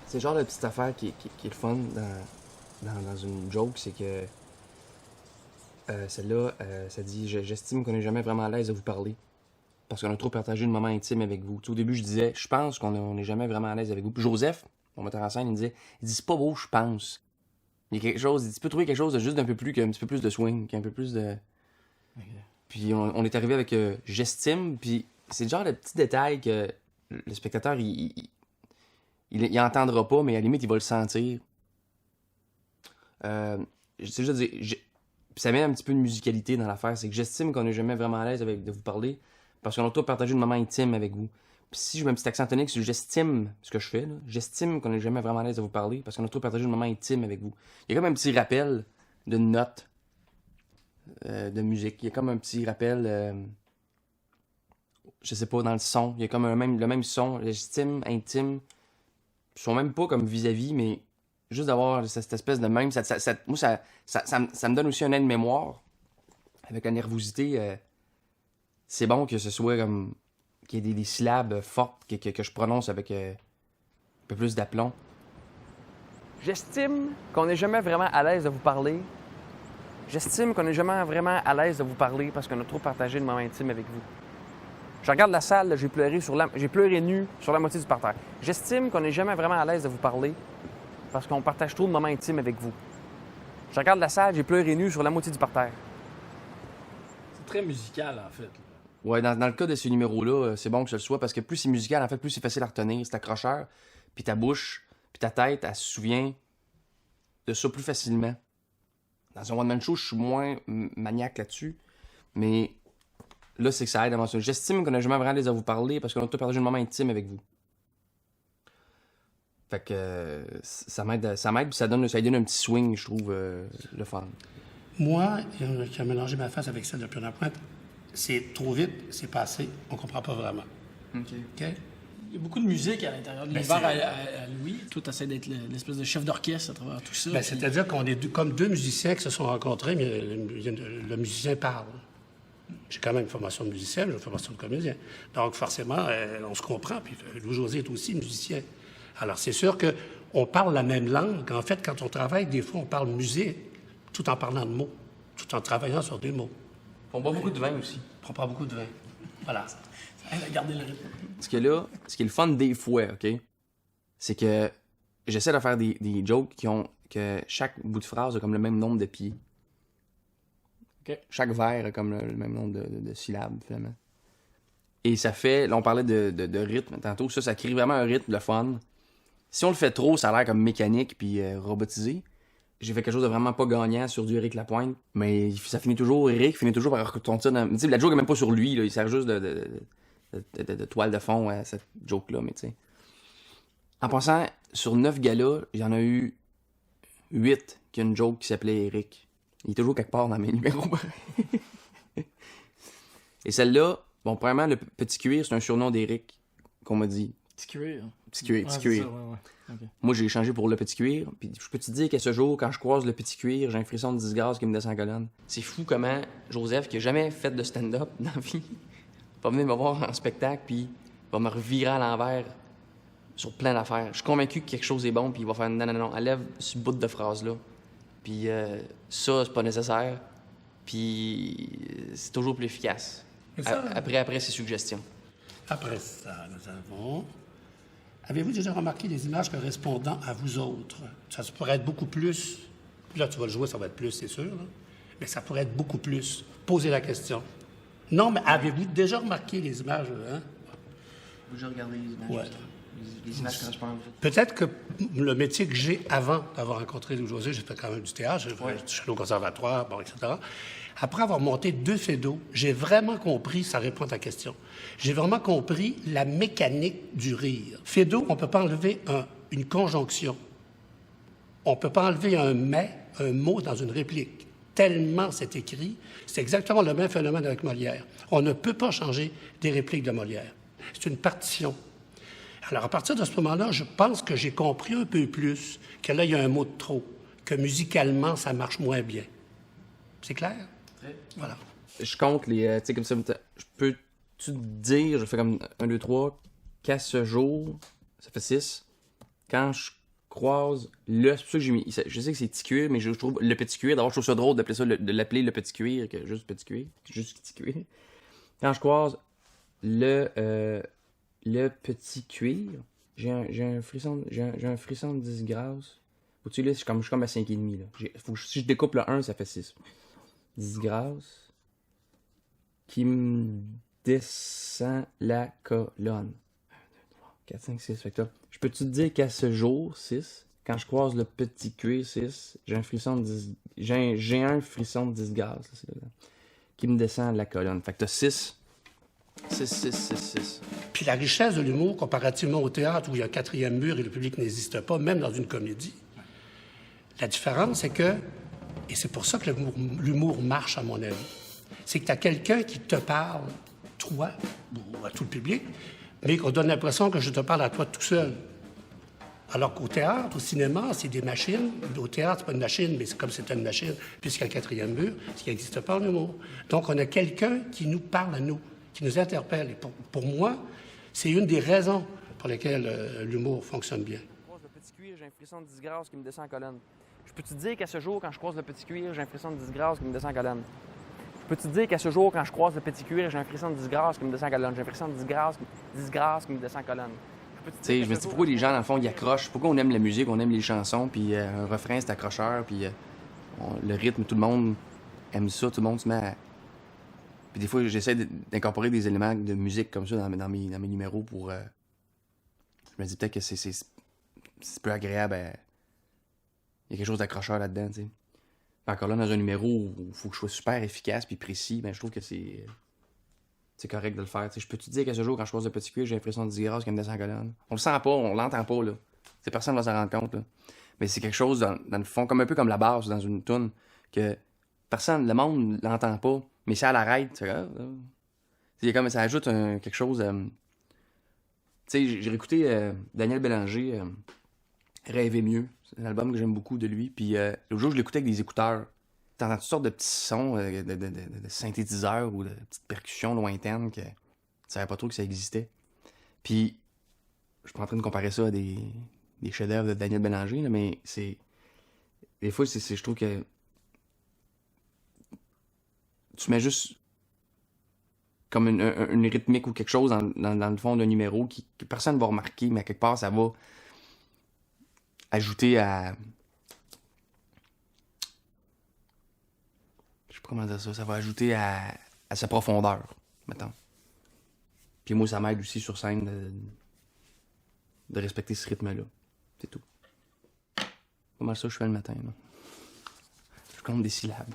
C'est le genre de petite affaire qui est le fun dans une joke, c'est que celle-là, ça dit j'estime qu'on n'est jamais vraiment à l'aise de vous parler parce qu'on a trop partagé le moment intime avec vous. Tu sais, au début, je disais je pense qu'on n'est jamais vraiment à l'aise avec vous. Puis Joseph, mon metteur en scène, il dit c'est pas beau, je pense. Il y a quelque chose, il dit tu peux trouver quelque chose de juste d'un peu plus, un petit peu plus de swing, un peu plus de. Okay. Puis on est arrivé avec j'estime, puis c'est le genre de petit détail que le spectateur, il entendra pas, mais à la limite, il va le sentir. C'est juste dire, ça met un petit peu de musicalité dans l'affaire, c'est que j'estime qu'on n'est jamais vraiment à l'aise de vous parler parce qu'on a tout partagé un moment intime avec vous. Puis si je mets un petit accent tonique sur j'estime ce que je fais, là, j'estime qu'on n'est jamais vraiment à l'aise de vous parler parce qu'on a tout partagé un moment intime avec vous. Il y a comme un petit rappel de notes de musique. Il y a comme un petit rappel, je sais pas, dans le son. Il y a comme le même son, j'estime, intime. Ils sont même pas comme vis-à-vis, mais juste d'avoir cette espèce de même, moi, ça me donne aussi un aide-mémoire. Avec la nervosité, c'est bon que ce soit comme qu'il y ait des syllabes fortes que je prononce avec un peu plus d'aplomb. J'estime qu'on n'est jamais vraiment à l'aise de vous parler. J'estime qu'on n'est jamais vraiment à l'aise de vous parler parce qu'on a trop partagé de moments intimes avec vous. Je regarde la salle, j'ai pleuré nu sur la moitié du parterre. J'estime qu'on n'est jamais vraiment à l'aise de vous parler parce qu'on partage trop de moments intimes avec vous. Je regarde la salle, j'ai pleuré nu sur la moitié du parterre. C'est très musical, en fait. Ouais, dans le cas de ce numéro-là, c'est bon que ce le soit parce que plus c'est musical, en fait, plus c'est facile à retenir. C'est accrocheur, puis ta bouche, puis ta tête, elle se souvient de ça plus facilement. Dans un one-man show, je suis moins maniaque là-dessus, mais là, c'est que ça aide à mentionner. J'estime qu'on n'a jamais vraiment à l'aise à vous parler parce qu'on a tout partagé un moment intime avec vous. Fait que ça m'aide, puis ça donne un petit swing, je trouve, le fun. Moi, qui a mélangé ma face avec celle de Pierre Lapointe, c'est trop vite, c'est passé, on comprend pas vraiment. OK. Il y a beaucoup de musique à l'intérieur de l'univers à Louis. Toi, tu essaies d'être l'espèce de chef d'orchestre à travers tout ça. C'est-à-dire qu'on est comme deux musiciens qui se sont rencontrés, mais le musicien parle. J'ai quand même une formation de musicien, j'ai une formation de comédien. Donc, forcément, on se comprend. Puis Louis-José est aussi musicien. Alors, c'est sûr qu'on parle la même langue. En fait, quand on travaille, des fois, on parle musique tout en parlant de mots, tout en travaillant sur des mots. On boit beaucoup de vin aussi. On prend beaucoup de vin. Voilà. Ça aide à garder le rythme. Ce qui est le fun des fois, OK, c'est que j'essaie de faire des jokes que chaque bout de phrase a comme le même nombre de pieds. Okay. Chaque vers a comme le même nombre de syllabes, finalement. Et ça fait... Là, on parlait de rythme tantôt. Ça crée vraiment un rythme, le fun. Si on le fait trop, ça a l'air comme mécanique puis robotisé. J'ai fait quelque chose de vraiment pas gagnant sur du Éric Lapointe, mais ça finit toujours... Éric finit toujours par retomber dans... Tu sais, la joke est même pas sur lui, là. Il sert juste de toile de fond à cette joke-là, mais tu sais. En passant, sur 9 galas, il y en a eu 8 qui a une joke qui s'appelait Éric. Il est toujours quelque part dans mes numéros. Et celle-là, bon, premièrement, le petit cuir, c'est un surnom d'Éric qu'on m'a dit. Petit cuir. Petit cuir. Ça, ouais. Okay. Moi, j'ai échangé pour le petit cuir. Puis je peux te dire qu'à ce jour, quand je croise le petit cuir, j'ai un frisson de disgrâce qui me descend en colonne. C'est fou comment Joseph, qui a jamais fait de stand-up dans la vie, va venir me voir en spectacle, puis va me revirer à l'envers sur plein d'affaires. Je suis convaincu que quelque chose est bon, puis il va faire non, enlève ce bout de phrase-là. Puis ça, c'est pas nécessaire. Puis c'est toujours plus efficace. Après ses suggestions. Après ça, nous avons... Avez-vous déjà remarqué des images correspondant à vous autres? Ça pourrait être beaucoup plus... Là, tu vas le jouer, ça va être plus, c'est sûr. Là. Mais ça pourrait être beaucoup plus. Posez la question. Non, mais avez-vous déjà remarqué les images? Hein? Vous déjà regardé les images? Ouais. Les images correspondent. Peut-être que le métier que j'ai avant d'avoir rencontré Louis-José, j'ai fait quand même du théâtre, je suis allé au conservatoire, bon, etc. Après avoir monté 2 Fédos, j'ai vraiment compris, ça répond à ta question, j'ai vraiment compris la mécanique du rire. Fédo, on ne peut pas enlever une conjonction. On ne peut pas enlever un mot dans une réplique. Tellement c'est écrit, c'est exactement le même phénomène avec Molière. On ne peut pas changer des répliques de Molière. C'est une partition. Alors, à partir de ce moment-là, je pense que j'ai compris un peu plus que là, il y a un mot de trop, que musicalement, ça marche moins bien. C'est clair? Oui. Voilà. Je compte les... tu sais, comme ça, je peux-tu te dire, je fais comme 1, 2, 3, qu'à ce jour, ça fait 6, quand je croise le... C'est pour ça que j'ai mis... Je sais que c'est petit cuir, mais je trouve le petit cuir... D'abord, je trouve ça drôle d'appeler ça de l'appeler le petit cuir que juste petit cuir. Juste petit cuir. Quand je croise le petit cuir, j'ai un frisson de disgrâce. Faut-tu là, je suis comme à 5,5. Là. Si je découpe le 1, ça fait 6. Disgrâce qui me descend la colonne. 4, 5, 6. Fait que là, je peux-tu te dire qu'à ce jour, 6, quand je croise le petit cuir, 6, j'ai un frisson de disgrâce là, qui me descend la colonne. Fait que t'as 6. 6. Puis la richesse de l'humour, comparativement au théâtre où il y a un quatrième mur et le public n'existe pas, même dans une comédie, la différence, c'est que, et c'est pour ça que l'humour marche, à mon avis, c'est que tu as quelqu'un qui te parle, toi, ou à tout le public, mais qu'on donne l'impression que je te parle à toi tout seul. Alors qu'au théâtre, au cinéma, c'est des machines. Au théâtre, c'est pas une machine, mais c'est comme c'était une machine, puisqu'il y a le quatrième mur, ce qui n'existe pas en humour. Donc, on a quelqu'un qui nous parle à nous, qui nous interpelle. Et pour moi, c'est une des raisons pour lesquelles l'humour fonctionne bien. Je croise le petit cuir, j'ai un frisson de disgrâce qui me descend la colonne. Je peux te dire qu'à ce jour, quand je croise le petit cuir, j'ai un frisson de disgrâce qui me descend la colonne. Je peux te dire qu'à ce jour, quand je croise le petit cuir, j'ai un frisson de disgrâce qui me descend la colonne. J'ai un frisson de disgrâce qui me desend la colonne. Tu sais, je me dis pourquoi les gens, dans le fond, ils accrochent. Pourquoi on aime la musique, on aime les chansons, puis un refrain, c'est accrocheur, puis le rythme, tout le monde aime ça, tout le monde se met à... Puis des fois, j'essaie d'incorporer des éléments de musique comme ça dans mes numéros pour... Je me dis peut-être que c'est plus agréable. Il y a quelque chose d'accrocheur là-dedans, tu sais. Encore là, dans un numéro où il faut que je sois super efficace puis précis, ben je trouve que c'est correct de le faire. T'sais, je peux te dire qu'à ce jour, quand je croise le petit cuir, j'ai l'impression de disgrâce qui me descend la colonne. On le sent pas, on l'entend pas, là. T'sais, personne ne va s'en rendre compte, là. Mais c'est quelque chose dans le fond, comme un peu comme la basse dans une toune, que personne, le monde l'entend pas, mais si elle arrête, tu sais, comme ça ajoute quelque chose. Tu sais, j'ai réécouté Daniel Bélanger, Rêver mieux. C'est un album que j'aime beaucoup de lui. Puis l'autre jour, je l'écoutais avec des écouteurs. T'entends toutes sortes de petits sons de synthétiseurs ou de petites percussions lointaines que tu savais pas trop que ça existait. Puis, je suis pas en train de comparer ça à des chefs-d'œuvre de Daniel Bélanger, là, mais c'est... Des fois, je trouve que... Tu mets juste comme une rythmique ou quelque chose dans le fond d'un numéro que personne ne va remarquer, mais à quelque part, ça va ajouter à... Je sais pas comment dire ça. Ça va ajouter à sa profondeur, mettons. Puis moi, ça m'aide aussi sur scène de respecter ce rythme-là. C'est tout. Pas mal ça que je fais le matin, là. Je compte des syllabes.